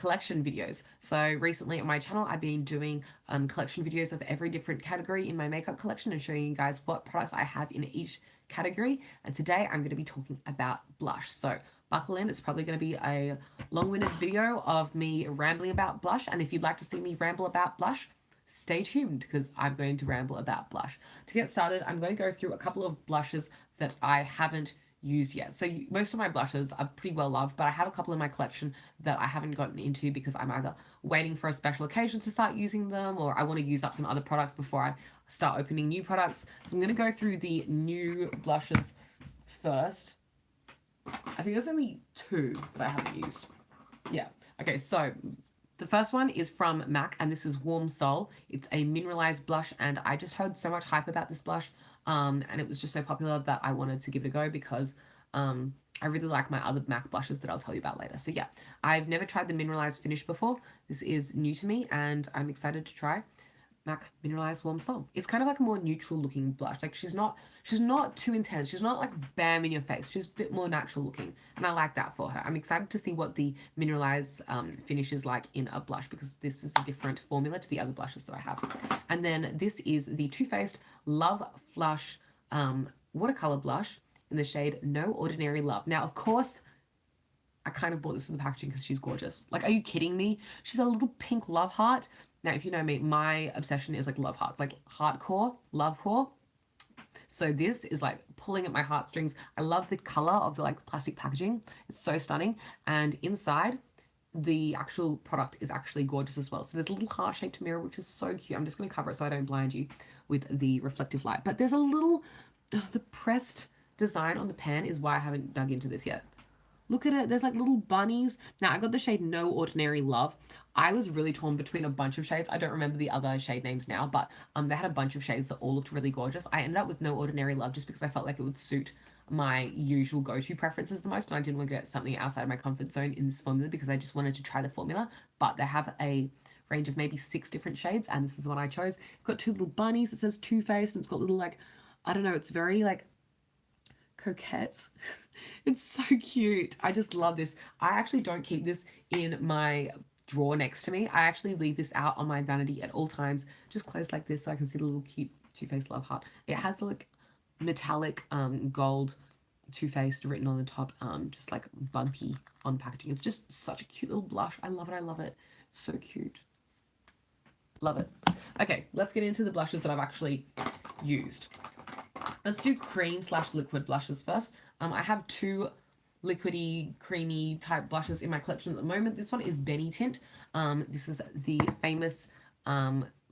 collection videos. So recently on my channel, I've been doing collection videos of every different category in my makeup collection and showing you guys what products I have in each category. And today I'm going to be talking about blush. So buckle in, it's probably going to be a long-winded video of me rambling about blush. And if you'd like to see me ramble about blush, stay tuned because I'm going to ramble about blush. To get started, I'm going to go through a couple of blushes that I haven't used yet. So most of my blushes are pretty well loved, but I have a couple in my collection that I haven't gotten into because I'm either waiting for a special occasion to start using them, or I want to use up some other products before I start opening new products. So I'm going to go through the new blushes first. I think there's only 2 that I haven't used. Yeah. Okay, so the first one is from MAC, and this is Warm Soul. It's a mineralized blush, and I just heard so much hype about this blush, and it was just so popular that I wanted to give it a go because I really like my other MAC blushes that I'll tell you about later. So yeah, I've never tried the mineralized finish before. This is new to me, and I'm excited to try MAC Mineralized Warm Soul. It's kind of like a more neutral looking blush. Like she's not too intense. She's not like bam in your face. She's a bit more natural looking, and I like that for her. I'm excited to see what the mineralized finish is like in a blush because this is a different formula to the other blushes that I have. And then this is the Too Faced Love Flush watercolor blush in the shade No Ordinary Love. Now, of course, I kind of bought this for the packaging because she's gorgeous. Like, are you kidding me? She's a little pink love heart. Now, if you know me, my obsession is like love hearts, like heartcore, love core. So this is like pulling at my heartstrings. I love the color of the like plastic packaging. It's so stunning. And inside, the actual product is actually gorgeous as well. So there's a little heart-shaped mirror, which is so cute. I'm just going to cover it so I don't blind you with the reflective light. But there's a little, the pressed design on the pan is why I haven't dug into this yet. Look at it. There's like little bunnies. Now, I got the shade No Ordinary Love. I was really torn between a bunch of shades. I don't remember the other shade names now, but they had a bunch of shades that all looked really gorgeous. I ended up with No Ordinary Love just because I felt like it would suit my usual go-to preferences the most, and I didn't want to get something outside of my comfort zone in this formula because I just wanted to try the formula. But they have a range of maybe 6 different shades, and this is what I chose. It's got 2 little bunnies. It says Too Faced, and it's got little like, I don't know, it's very like coquette. It's so cute. I just love this. I actually don't keep this in my drawer next to me. I actually leave this out on my vanity at all times, just closed like this so I can see the little cute Too Faced love heart. It has like metallic gold Too Faced written on the top, just like bumpy on packaging. It's just such a cute little blush. I love it. I love it. It's so cute. Love it. Okay, let's get into the blushes that I've actually used. Let's do cream/liquid blushes first. I have 2 liquidy, creamy type blushes in my collection at the moment. This one is Benny Tint. This is the famous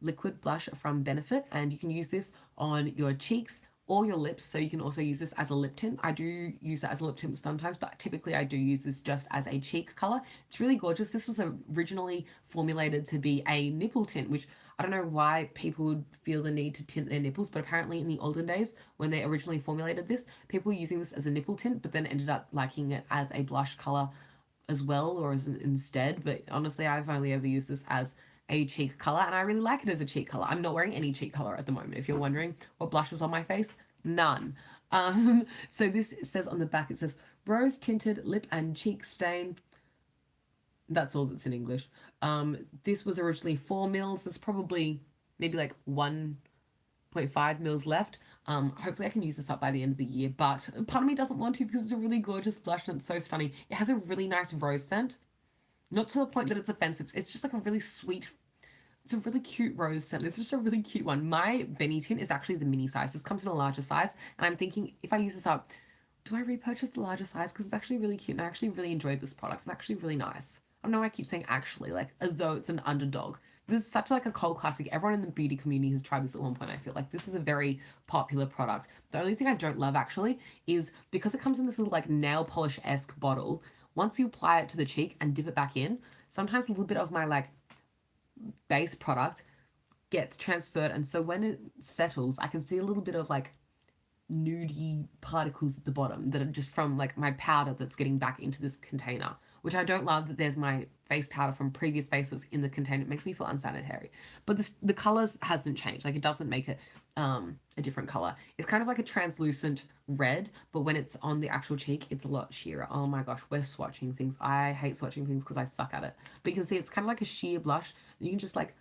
liquid blush from Benefit, and you can use this on your cheeks or your lips, so you can also use this as a lip tint. I do use it as a lip tint sometimes, but typically I do use this just as a cheek color. It's really gorgeous. This was originally formulated to be a nipple tint, which I don't know why people would feel the need to tint their nipples, but apparently in the olden days, when they originally formulated this, people were using this as a nipple tint, but then ended up liking it as a blush color as well, or as instead. But honestly, I've only ever used this as a cheek color, and I really like it as a cheek color. I'm not wearing any cheek color at the moment. If you're wondering what blush is on my face, none. So this says on the back, it says rose tinted lip and cheek stain. That's all that's in English. This was originally 4 mils. There's probably maybe like 1.5 mils left. Hopefully I can use this up by the end of the year, but part of me doesn't want to because it's a really gorgeous blush and it's so stunning. It has a really nice rose scent. Not to the point that it's offensive. It's just like a really sweet, it's a really cute rose scent. It's just a really cute one. My Benny Tint is actually the mini size. This comes in a larger size, and I'm thinking if I use this up, do I repurchase the larger size? Because it's actually really cute, and I actually really enjoyed this product. It's actually really nice. I don't know why I keep saying actually, like as though it's an underdog. This is such like a cult classic. Everyone in the beauty community has tried this at one point. I feel like this is a very popular product. The only thing I don't love actually is because it comes in this little like nail polish-esque bottle. Once you apply it to the cheek and dip it back in, sometimes a little bit of my like base product gets transferred, and so when it settles, I can see a little bit of like nudie particles at the bottom that are just from like my powder that's getting back into this container, which I don't love that there's my face powder from previous faces in the container. It makes me feel unsanitary. But the colors hasn't changed. Like, it doesn't make it a different color. It's kind of like a translucent red, but when it's on the actual cheek, it's a lot sheerer. Oh my gosh, we're swatching things. I hate swatching things because I suck at it. But you can see it's kind of like a sheer blush. And you can just like,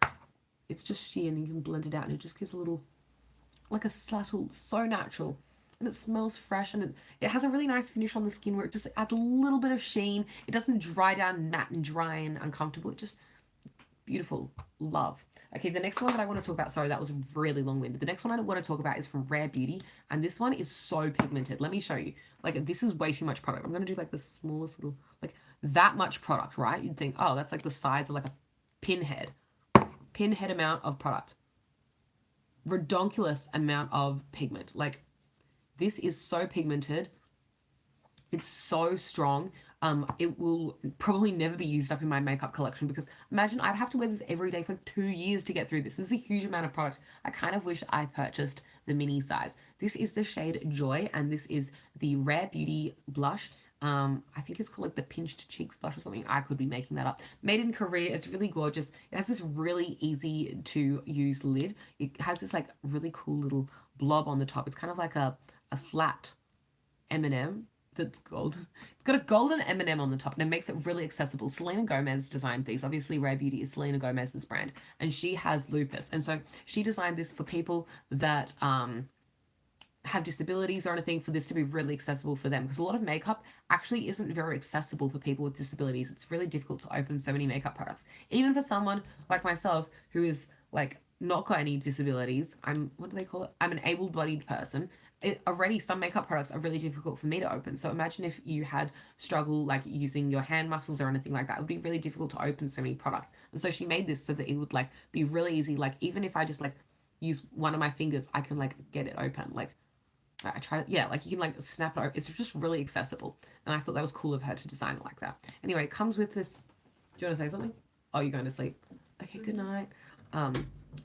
it's just sheer and you can blend it out and it just gives a little, like a subtle, so natural. And it smells fresh, and it has a really nice finish on the skin where it just adds a little bit of sheen. It doesn't dry down matte and dry and uncomfortable. It just, beautiful. Love. Okay, the next one that I want to talk about, sorry, that was really long-winded. The next one I want to talk about is from Rare Beauty, and this one is so pigmented. Let me show you. Like, this is way too much product. I'm going to do like the smallest little, like that much product, right? You'd think, oh, that's like the size of like a pinhead. Pinhead amount of product. Redonkulous amount of pigment. Like, this is so pigmented. It's so strong. It will probably never be used up in my makeup collection because imagine I'd have to wear this every day for like 2 years to get through this. This is a huge amount of product. I kind of wish I purchased the mini size. This is the shade Joy, and this is the Rare Beauty blush. I think it's called like the Pinched Cheeks blush or something. I could be making that up. Made in Korea. It's really gorgeous. It has this really easy to use lid. It has this like really cool little blob on the top. It's kind of like a flat M&M that's golden. It's got a golden M&M on the top, and it makes it really accessible. Selena Gomez designed these. Obviously, Rare Beauty is Selena Gomez's brand, and she has lupus, and so she designed this for people that have disabilities or anything, for this to be really accessible for them, because a lot of makeup actually isn't very accessible for people with disabilities. It's really difficult to open so many makeup products, even for someone like myself who is like not got any disabilities. What do they call it? I'm an able-bodied person. Already some makeup products are really difficult for me to open. So imagine if you had struggle like using your hand muscles or anything like that. It would be really difficult to open so many products. And so she made this so that it would like be really easy. Like, even if I just like use one of my fingers, I can like get it open. Like, I try to, yeah, like you can like snap it over. It's just really accessible. And I thought that was cool of her to design it like that. Anyway, it comes with this. Do you want to say something? Oh, you're going to sleep. Okay, good night.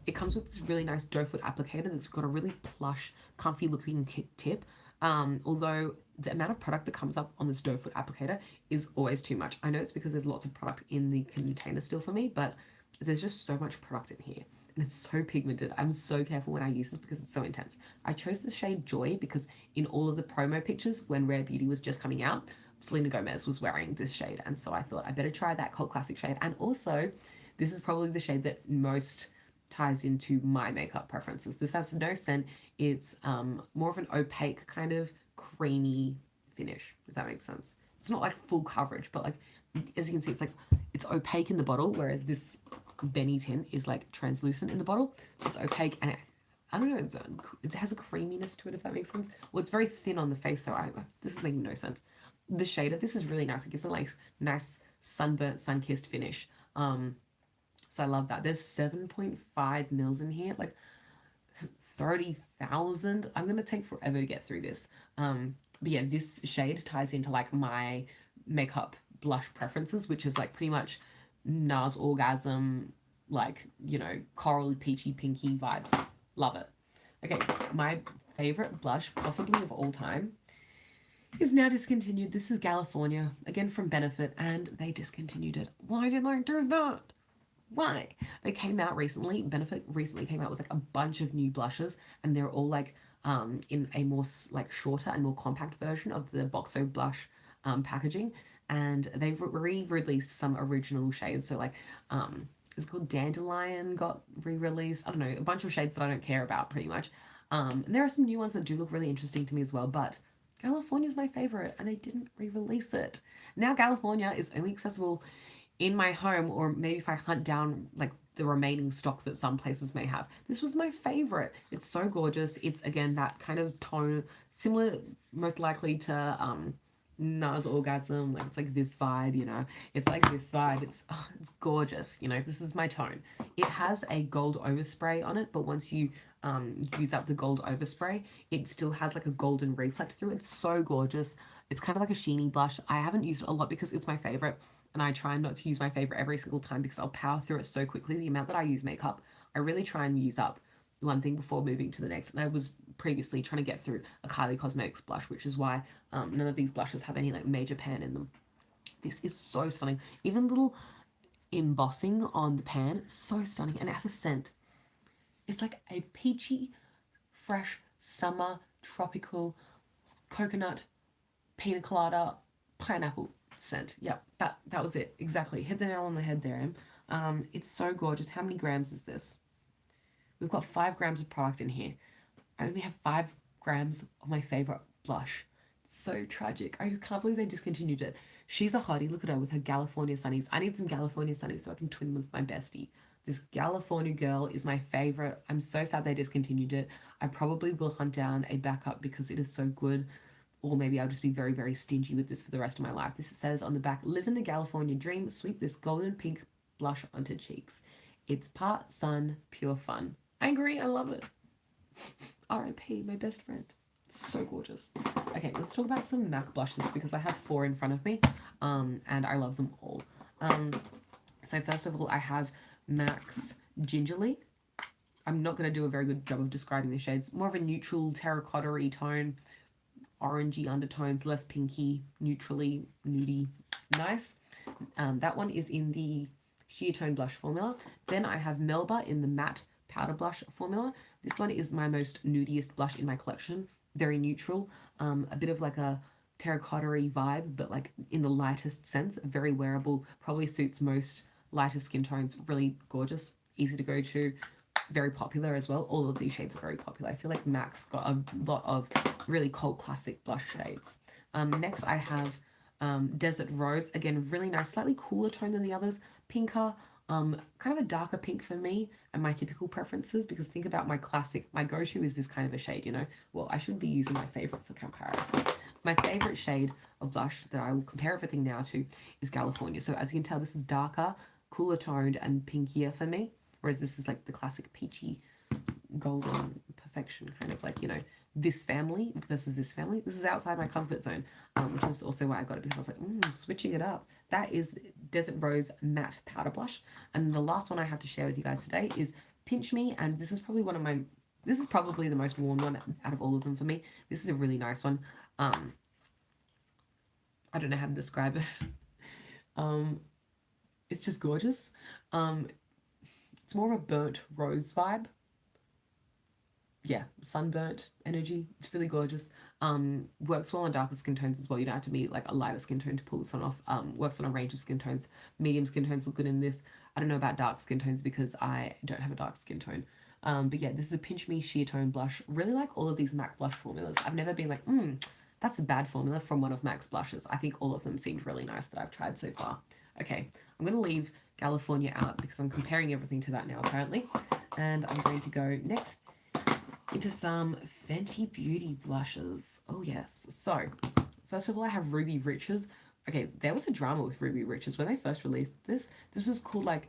It comes with this really nice doe foot applicator that's got a really plush, comfy looking tip. Although the amount of product that comes up on this doe foot applicator is always too much. I know it's because there's lots of product in the container still for me, but there's just so much product in here. And it's so pigmented. I'm so careful when I use this because it's so intense. I chose the shade Joy because in all of the promo pictures when Rare Beauty was just coming out, Selena Gomez was wearing this shade. And so I thought I better try that cult classic shade. And also, this is probably the shade that most ties into my makeup preferences. This has no scent. It's more of an opaque kind of creamy finish, if that makes sense. It's not like full coverage, but like, as you can see, it's opaque in the bottle, whereas this Benny tint is like translucent in the bottle. It's opaque, and I don't know, it has a creaminess to it, if that makes sense. Well, it's very thin on the face, though. This is making no sense. The shade of this is really nice. It gives a like nice sunburnt, sun-kissed finish. So I love that. There's 7.5 mils in here, like 30,000. I'm going to take forever to get through this. But yeah, this shade ties into like my makeup blush preferences, which is like pretty much NARS Orgasm, like, you know, coral, peachy, pinky vibes. Love it. Okay, my favorite blush, possibly of all time, is now discontinued. This is California, again from Benefit, and they discontinued it. Why did they do that? Why? They came out recently. Benefit recently came out with like a bunch of new blushes, and they're all like in a more like shorter and more compact version of the Boxo blush packaging, and they've re-released some original shades. So like it's called Dandelion got re-released. I don't know, a bunch of shades that I don't care about pretty much. And there are some new ones that do look really interesting to me as well, but California's my favorite, and they didn't re-release it. Now California is only accessible in my home, or maybe if I hunt down like the remaining stock that some places may have. This was my favorite. It's so gorgeous. It's again that kind of tone, similar most likely to NARS Orgasm. Like, it's like this vibe, you know. It's like this vibe. It's gorgeous. You know, this is my tone. It has a gold overspray on it, but once you use up the gold overspray, it still has like a golden reflect through. It's so gorgeous. It's kind of like a sheeny blush. I haven't used it a lot because it's my favorite, and I try not to use my favorite every single time because I'll power through it so quickly. The amount that I use makeup, I really try and use up one thing before moving to the next. And I was previously trying to get through a Kylie Cosmetics blush, which is why none of these blushes have any like major pan in them. This is so stunning. Even little embossing on the pan, so stunning. And it has a scent. It's like a peachy, fresh, summer, tropical, coconut, pina colada, pineapple scent. Yep, that was it. Exactly. Hit the nail on the head there, Em. It's so gorgeous. How many grams is this? We've got 5 grams of product in here. I only have 5 grams of my favorite blush. It's so tragic. I just can't believe they discontinued it. She's a hottie. Look at her with her California sunnies. I need some California sunnies so I can twin with my bestie. This California girl is my favorite. I'm so sad they discontinued it. I probably will hunt down a backup because it is so good. Or maybe I'll just be very, very stingy with this for the rest of my life. This says on the back, live in the California dream, sweep this golden pink blush onto cheeks. It's part sun, pure fun. I agree, I love it. R.I.P. my best friend. So gorgeous. Okay, let's talk about some MAC blushes because I have 4 in front of me, and I love them all. So first of all, I have MAC's Gingerly. I'm not going to do a very good job of describing the shades. More of a neutral terracotta-y tone, orangey undertones, less pinky, neutrally nudie, nice. That one is in the sheer tone blush formula. Then I have Melba in the matte powder blush formula. This one is my most nudiest blush in my collection. Very neutral, a bit of like a terracotta-y vibe, but like in the lightest sense. Very wearable, probably suits most lighter skin tones. Really gorgeous, easy to go to, very popular as well. All of these shades are very popular. I feel like MAC's got a lot of really cult classic blush shades. Next I have Desert Rose. Again, really nice, slightly cooler tone than the others. Pinker, kind of a darker pink for me and my typical preferences, because think about my classic, my go-to is this kind of a shade, you know. Well, I should be using my favorite for comparison. My favorite shade of blush that I will compare everything now to is California. So as you can tell, this is darker, cooler toned and pinkier for me, whereas this is like the classic peachy golden perfection, kind of like, you know, this family versus this family. This is outside my comfort zone, which is also why I got it, because I was like, switching it up. That is Desert Rose Matte Powder Blush. And the last one I have to share with you guys today is Pinch Me, and this is probably this is probably the most worn one out of all of them for me. This is a really nice one. I don't know how to describe it. It's just gorgeous. It's more of a burnt rose vibe. Yeah, sunburnt energy. It's really gorgeous. Works well on darker skin tones as well. You don't have to be like a lighter skin tone to pull this one off. Works on a range of skin tones. Medium skin tones look good in this. I don't know about dark skin tones because I don't have a dark skin tone. But yeah, this is a Pinch Me sheer tone blush. Really like all of these MAC blush formulas. I've never been like, that's a bad formula from one of MAC's blushes. I think all of them seemed really nice that I've tried so far. Okay, I'm going to leave California out because I'm comparing everything to that now apparently. And I'm going to go next into some Fenty Beauty blushes. Oh yes. So, first of all, I have Ruby Riches. Okay, there was a drama with Ruby Riches when they first released this. This was called like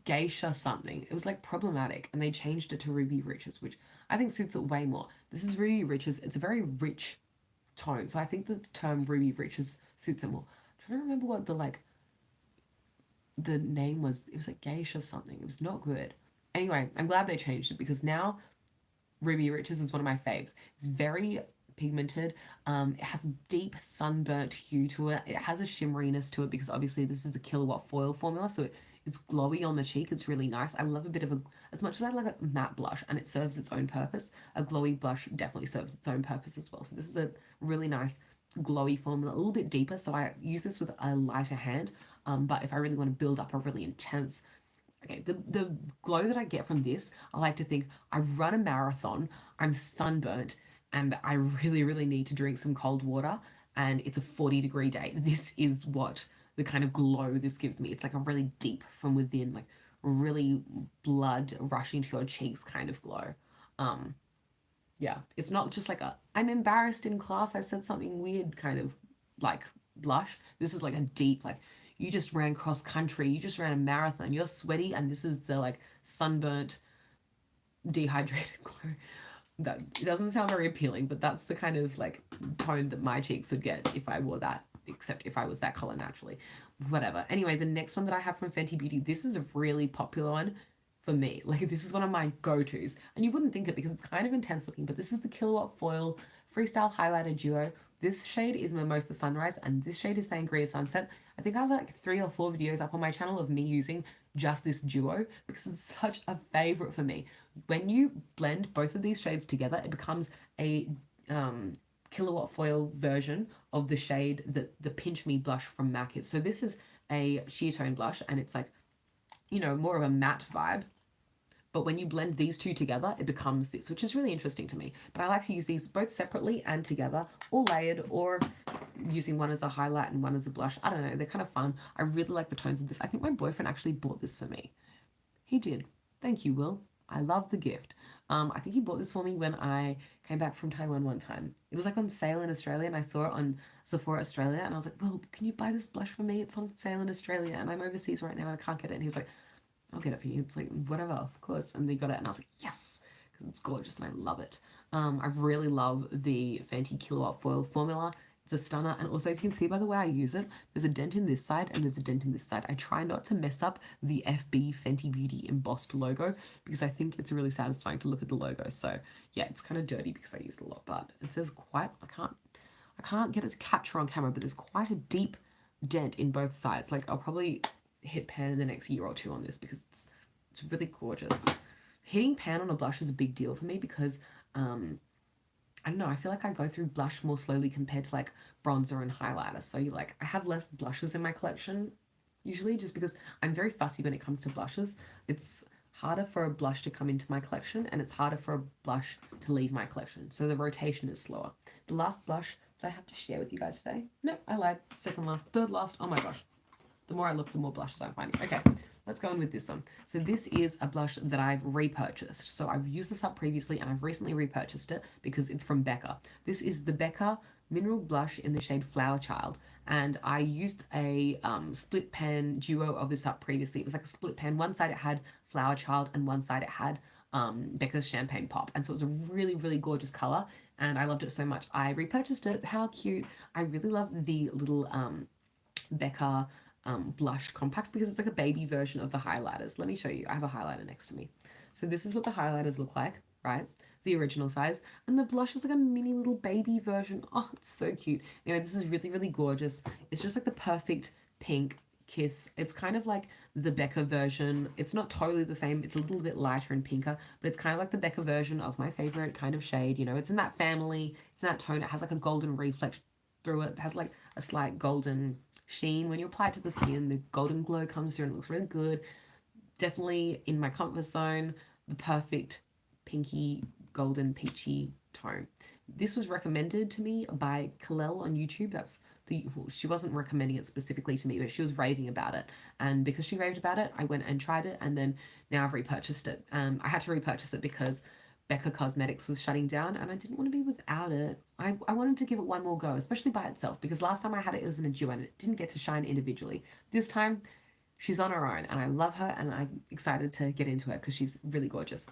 Geisha something. It was like problematic, and they changed it to Ruby Riches, which I think suits it way more. This is Ruby Riches. It's a very rich tone, so I think the term Ruby Riches suits it more. I'm trying to remember what the name was. It was like Geisha something. It was not good. Anyway, I'm glad they changed it because now Ruby Riches is one of my faves. It's very pigmented. It has a deep sunburnt hue to it. It has a shimmeriness to it because obviously this is the kilowatt foil formula, so it's glowy on the cheek. It's really nice. I love a bit of a, as much as I like a matte blush and it serves its own purpose, a glowy blush definitely serves its own purpose as well. So this is a really nice glowy formula, a little bit deeper, so I use this with a lighter hand. But if I really want to build up a really intense, okay, the glow that I get from this, I like to think I've run a marathon, I'm sunburnt, and I really, really need to drink some cold water, and it's a 40-degree day. This is what the kind of glow this gives me. It's like a really deep from within, like really blood rushing to your cheeks kind of glow. Yeah, it's not just like a, I'm embarrassed in class, I said something weird kind of like blush. This is like a deep, like, you just ran cross country, you just ran a marathon, you're sweaty, and this is the like sunburnt, dehydrated glow. That it doesn't sound very appealing, but that's the kind of like tone that my cheeks would get if I wore that, except if I was that color naturally. Whatever. Anyway, the next one that I have from Fenty Beauty, this is a really popular one for me. Like, this is one of my go-tos, and you wouldn't think it because it's kind of intense looking, but this is the Kilowatt Foil Freestyle Highlighter Duo. This shade is Mimosa Sunrise, and this shade is Sangria Sunset. I think I have like 3 or 4 videos up on my channel of me using just this duo because it's such a favorite for me. When you blend both of these shades together, it becomes a kilowatt foil version of the shade that the Pinch Me blush from MAC is. So this is a sheer tone blush, and it's like, you know, more of a matte vibe. But when you blend these two together, it becomes this, which is really interesting to me. But I like to use these both separately and together, or layered, or using one as a highlight and one as a blush. I don't know, they're kind of fun. I really like the tones of this. I think my boyfriend actually bought this for me. He did. Thank you, Will. I love the gift. I think he bought this for me when I came back from Taiwan one time. It was like on sale in Australia, and I saw it on Sephora Australia, and I was like, well, can you buy this blush for me? It's on sale in Australia, and I'm overseas right now, and I can't get it. And he was like, I'll get it for you. It's like, whatever, of course. And they got it, and I was like, yes, because it's gorgeous, and I love it. I really love the Fenty Kilowatt Foil formula. It's a stunner, and also if you can see by the way I use it, there's a dent in this side and there's a dent in this side. I try not to mess up the FB Fenty Beauty embossed logo because I think it's really satisfying to look at the logo. So yeah, it's kind of dirty because I use it a lot, but it says quite, I can't get it to capture on camera, but there's quite a deep dent in both sides. Like I'll probably hit pan in the next year or 2 on this because it's really gorgeous. Hitting pan on a blush is a big deal for me because I don't know, I feel like I go through blush more slowly compared to like bronzer and highlighter. So you like, I have less blushes in my collection usually just because I'm very fussy when it comes to blushes. It's harder for a blush to come into my collection and it's harder for a blush to leave my collection. So the rotation is slower. The last blush that I have to share with you guys today. No, I lied. Second last, third last. Oh my gosh. The more I look, the more blushes I'm finding. Okay, let's go in with this one. So this is a blush that I've repurchased. So I've used this up previously and I've recently repurchased it because it's from Becca. This is the Becca Mineral Blush in the shade Flower Child. And I used a split pan duo of this up previously. It was like a split pan. One side it had Flower Child and one side it had Becca's Champagne Pop. And so it was a really, really gorgeous color. And I loved it so much. I repurchased it. How cute. I really love the little Becca blush compact because it's like a baby version of the highlighters. Let me show you. I have a highlighter next to me. So this is what the highlighters look like, right? The original size. And the blush is like a mini little baby version. Oh, it's so cute. Anyway, this is really, really gorgeous. It's just like the perfect pink kiss. It's kind of like the Becca version. It's not totally the same. It's a little bit lighter and pinker, but it's kind of like the Becca version of my favorite kind of shade. You know, it's in that family. It's in that tone. It has like a golden reflex through it. It has like a slight golden sheen. When you apply it to the skin, the golden glow comes through and it looks really good. Definitely in my comfort zone, the perfect pinky, golden, peachy tone. This was recommended to me by Kalel on YouTube. She wasn't recommending it specifically to me, but she was raving about it. And because she raved about it, I went and tried it, and then now I've repurchased it. I had to repurchase it because Becca Cosmetics was shutting down and I didn't want to be without it. I wanted to give it one more go, especially by itself, because last time I had it, it was in a duo and it didn't get to shine individually. This time, she's on her own and I love her and I'm excited to get into her because she's really gorgeous.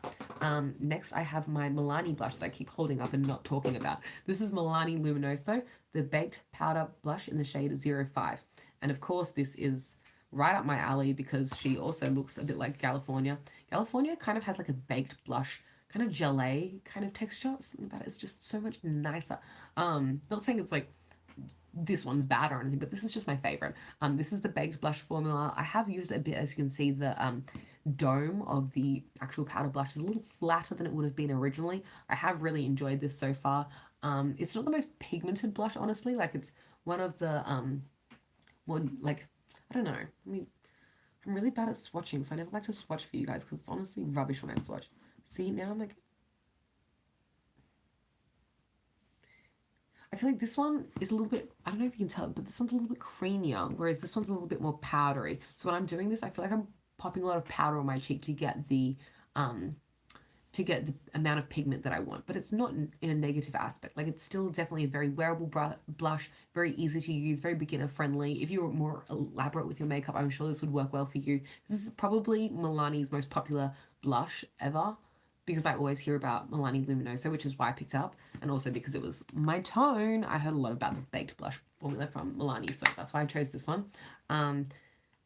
Next, I have my Milani blush that I keep holding up and not talking about. This is Milani Luminoso, the Baked Powder Blush in the shade 05. And of course, this is right up my alley because she also looks a bit like California. California kind of has like a baked blush kind of gelée kind of texture. Something about it is just so much nicer. Not saying it's like this one's bad or anything, but this is just my favorite. This is the baked blush formula. I have used it a bit. As you can see, the dome of the actual powder blush is a little flatter than it would have been originally. I have really enjoyed this so far. It's not the most pigmented blush, honestly. Like it's one of the one, like, I don't know. I mean, I'm really bad at swatching, so I never like to swatch for you guys because it's honestly rubbish when I swatch. See, now I'm like, I feel like this one is a little bit, I don't know if you can tell, but this one's a little bit creamier, whereas this one's a little bit more powdery. So when I'm doing this, I feel like I'm popping a lot of powder on my cheek to get the amount of pigment that I want, but it's not in a negative aspect. Like it's still definitely a very wearable blush, very easy to use, very beginner friendly. If you're more elaborate with your makeup, I'm sure this would work well for you. This is probably Milani's most popular blush ever, because I always hear about Milani Luminoso, which is why I picked it up, and also because it was my tone. I heard a lot about the baked blush formula from Milani, so that's why I chose this one.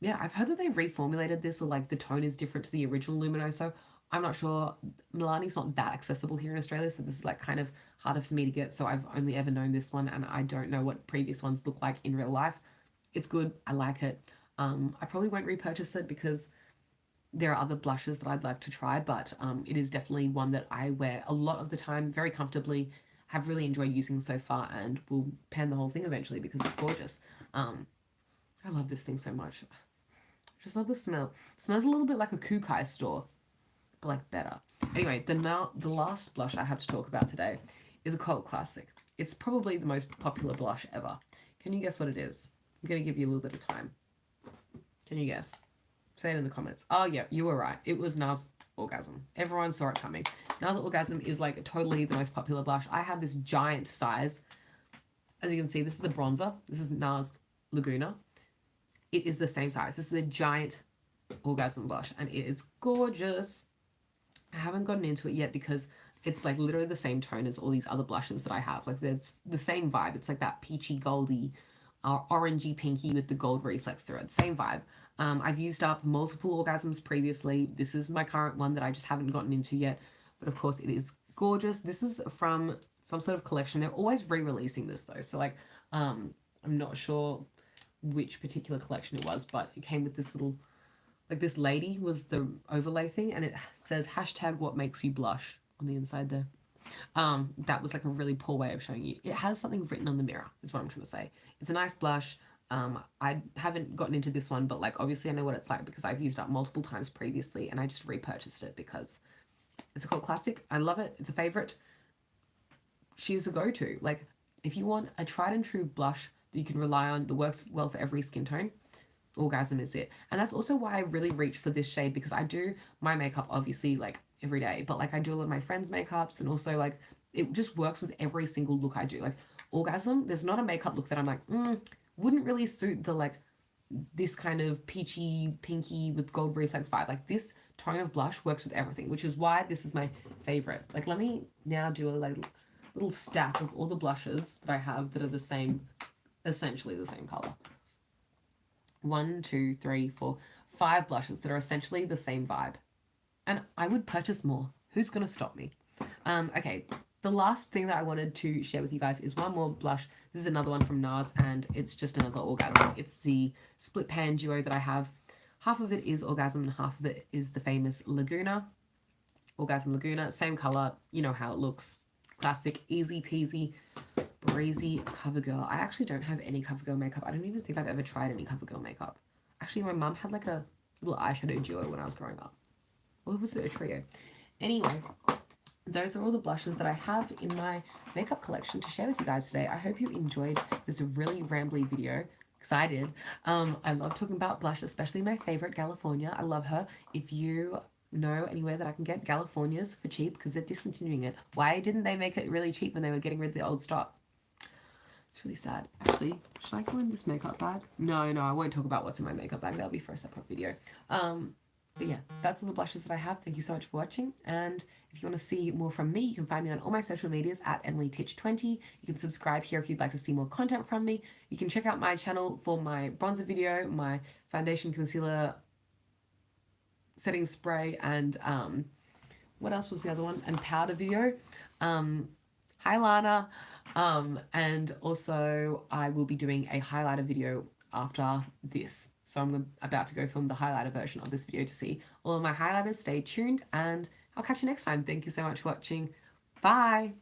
Yeah, I've heard that they've reformulated this, or like the tone is different to the original Luminoso. I'm not sure. Milani's not that accessible here in Australia, so this is like kind of harder for me to get, so I've only ever known this one, and I don't know what previous ones look like in real life. It's good. I like it. I probably won't repurchase it because there are other blushes that I'd like to try, but it is definitely one that I wear a lot of the time, very comfortably, have really enjoyed using so far, and will pan the whole thing eventually because it's gorgeous. I love this thing so much. Just love the smell. It smells a little bit like a Kukai store, but like better. Anyway, the last blush I have to talk about today is a cult classic. It's probably the most popular blush ever. Can you guess what it is? I'm going to give you a little bit of time. Can you guess? Say it in the comments. Oh, yeah, you were right. It was NARS Orgasm. Everyone saw it coming. NARS Orgasm is like totally the most popular blush. I have this giant size. As you can see, this is a bronzer. This is NARS Laguna. It is the same size. This is a giant orgasm blush, and it is gorgeous. I haven't gotten into it yet because it's like literally the same tone as all these other blushes that I have. Like, it's the same vibe. It's like that peachy, goldy, orangey, pinky with the gold reflex thread. Same vibe. I've used up multiple orgasms previously. This is my current one that I just haven't gotten into yet. But of course, it is gorgeous. This is from some sort of collection. They're always re-releasing this though. So like, I'm not sure which particular collection it was, but it came with this little, like, this lady was the overlay thing, and it says hashtag what makes you blush on the inside there. That was like a really poor way of showing you. It has something written on the mirror, is what I'm trying to say. It's a nice blush. I haven't gotten into this one, but like obviously I know what it's like because I've used it up multiple times previously, and I just repurchased it because it's a cult classic. I love it. It's a favorite. She's a go-to. Like, if you want a tried and true blush that you can rely on, that works well for every skin tone, Orgasm is it. And that's also why I really reach for this shade, because I do my makeup obviously like every day, but like I do a lot of my friends' makeups, and also like it just works with every single look I do. Like Orgasm, there's not a makeup look that I'm like, wouldn't really suit the like this kind of peachy, pinky with gold reflex vibe. Like this tone of blush works with everything, which is why this is my favorite. Like, let me now do a like little stack of all the blushes that I have that are the same, essentially the same color. 1, 2, 3, 4, 5 blushes that are essentially the same vibe. And I would purchase more. Who's going to stop me? Okay, the last thing that I wanted to share with you guys is one more blush. This is another one from NARS, and it's just another Orgasm. It's the split pan duo that I have. Half of it is Orgasm and half of it is the famous Laguna. Orgasm Laguna, same color. You know how it looks. Classic, easy peasy, breezy CoverGirl. I actually don't have any CoverGirl makeup. I don't even think I've ever tried any CoverGirl makeup. Actually, my mum had like a little eyeshadow duo when I was growing up. Or was it a trio? Anyway, those are all the blushes that I have in my makeup collection to share with you guys today. I hope you enjoyed this really rambly video, because I did. I love talking about blush, especially my favorite, California. I love her. If you know anywhere that I can get Californias for cheap, because they're discontinuing it. Why didn't they make it really cheap when they were getting rid of the old stock? It's really sad. Actually, should I go in this makeup bag? No, I won't talk about what's in my makeup bag. That'll be for a separate video. But yeah, that's all the blushes that I have. Thank you so much for watching. And if you want to see more from me, you can find me on all my social medias at EmilyTitch20. You can subscribe here if you'd like to see more content from me. You can check out my channel for my bronzer video, my foundation, concealer, setting spray, and what else was the other one? And powder video. Highliner. And also I will be doing a highlighter video after this. So I'm about to go film the highlighter version of this video to see all of my highlighters. Stay tuned, and I'll catch you next time. Thank you so much for watching. Bye!